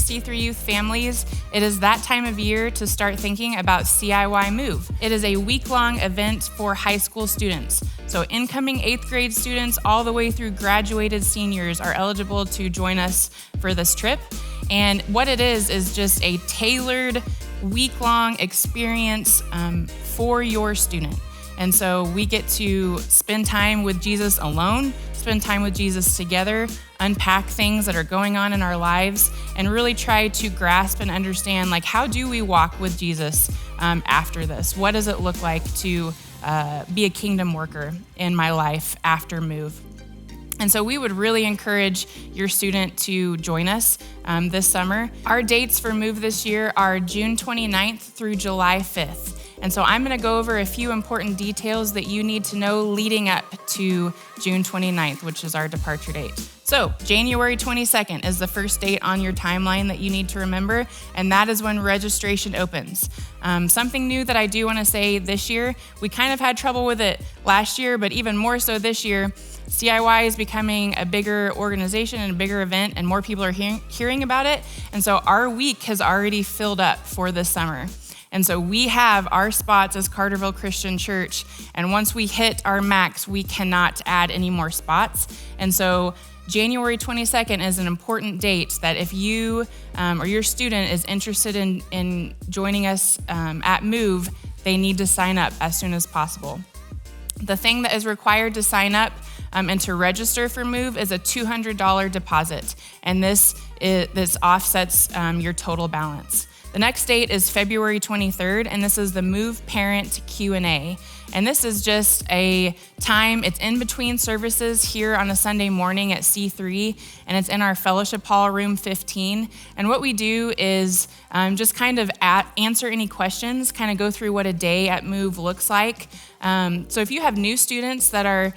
C3 Youth families, it is that time of year to start thinking about CIY Move. It is a week-long event for high school students. So incoming 8th grade students all the way through graduated seniors are eligible to join us for this trip. And what it is just a tailored week-long experience for your student. And so we get to spend time with Jesus alone, spend time with Jesus together, unpack things that are going on in our lives, and really try to grasp and understand, like, how do we walk with Jesus after this? What does it look like to be a kingdom worker in my life after Move? And so we would really encourage your student to join us this summer. Our dates for Move this year are June 29th through July 5th. And so I'm gonna go over a few important details that you need to know leading up to June 29th, which is our departure date. So January 22nd is the first date on your timeline that you need to remember, and that is when registration opens. Something new that I do wanna say this year, we kind of had trouble with it last year, but even more so this year, CIY is becoming a bigger organization and a bigger event, and more people are hearing about it. And so our week has already filled up for this summer. And so we have our spots as Carterville Christian Church, and once we hit our max, we cannot add any more spots. And so January 22nd is an important date that if you or your student is interested in joining us at Move, they need to sign up as soon as possible. The thing that is required to sign up and to register for Move is a $200 deposit, and this offsets your total balance. The next date is February 23rd, and this is the Move Parent Q&A. And this is just a time, it's in between services here on a Sunday morning at C3, and it's in our fellowship hall, room 15. And what we do is just kind of answer any questions, kind of go through what a day at Move looks like. So if you have new students that are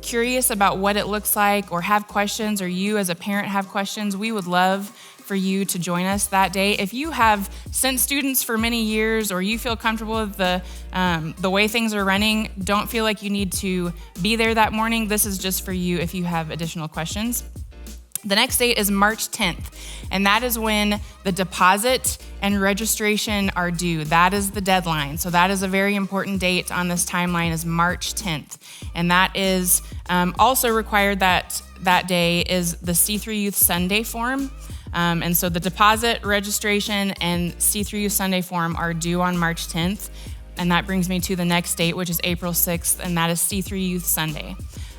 curious about what it looks like or have questions, or you as a parent have questions, we would love for you to join us that day. If you have sent students for many years, or you feel comfortable with the way things are running, don't feel like you need to be there that morning, this is just for you if you have additional questions. The next date is March 10th, and that is when the deposit and registration are due. That is the deadline. So that is a very important date on this timeline, is March 10th. And that is also required that day is the C3 Youth Sunday form. And so the deposit, registration, and C3 Youth Sunday form are due on March 10th. And that brings me to the next date, which is April 6th, and that is C3 Youth Sunday.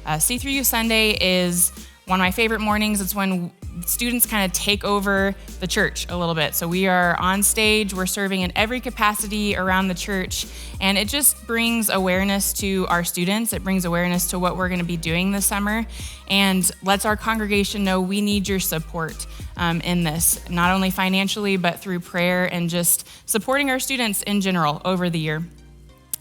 C3 Youth Sunday is one of my favorite mornings. It's when students kind of take over the church a little bit. So we are on stage, we're serving in every capacity around the church, and it just brings awareness to our students. It brings awareness to what we're going to be doing this summer, and lets our congregation know we need your support in this, not only financially, but through prayer and just supporting our students in general over the year.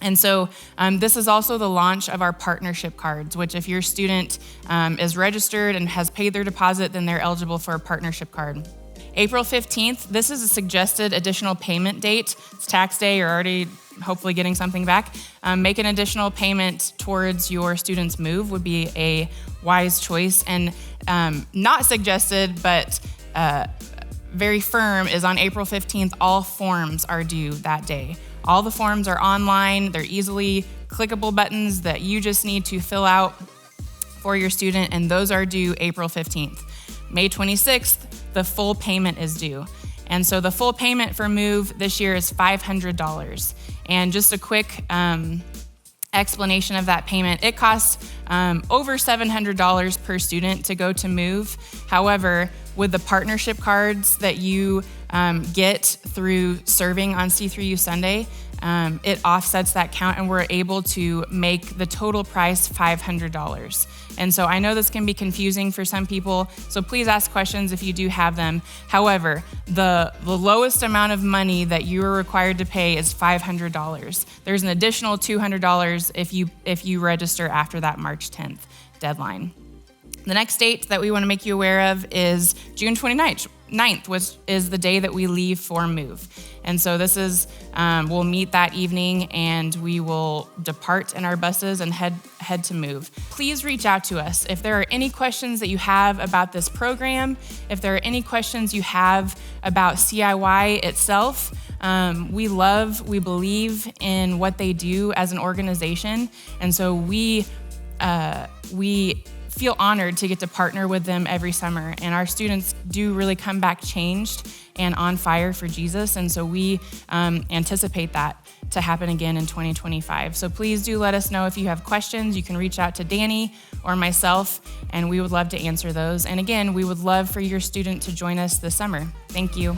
And so this is also the launch of our partnership cards, which if your student is registered and has paid their deposit, then they're eligible for a partnership card. April 15th, this is a suggested additional payment date. It's tax day, you're already hopefully getting something back. Make an additional payment towards your student's Move would be a wise choice. And not suggested, but very firm, is on April 15th, all forms are due that day. All the forms are online. They're easily clickable buttons that you just need to fill out for your student, and those are due April 15th. May 26th, the full payment is due. And so the full payment for Move this year is $500. And just a quick explanation of that payment, it costs over $700 per student to go to Move. However, with the partnership cards that you get through serving on C3 Youth Sunday, it offsets that count, and we're able to make the total price $500. And so I know this can be confusing for some people, so please ask questions if you do have them. However, the lowest amount of money that you are required to pay is $500. There's an additional $200 if you register after that March 10th deadline. The next date that we want to make you aware of is June 29th, which is the day that we leave for move. And so this is, we'll meet that evening and we will depart in our buses and head to move. Please reach out to us. If there are any questions that you have about this program, if there are any questions you have about CIY itself, we believe in what they do as an organization. And so we feel honored to get to partner with them every summer. And our students do really come back changed and on fire for Jesus. And so we anticipate that to happen again in 2025. So please do let us know if you have questions. You can reach out to Danny or myself, and we would love to answer those. And again, we would love for your student to join us this summer. Thank you.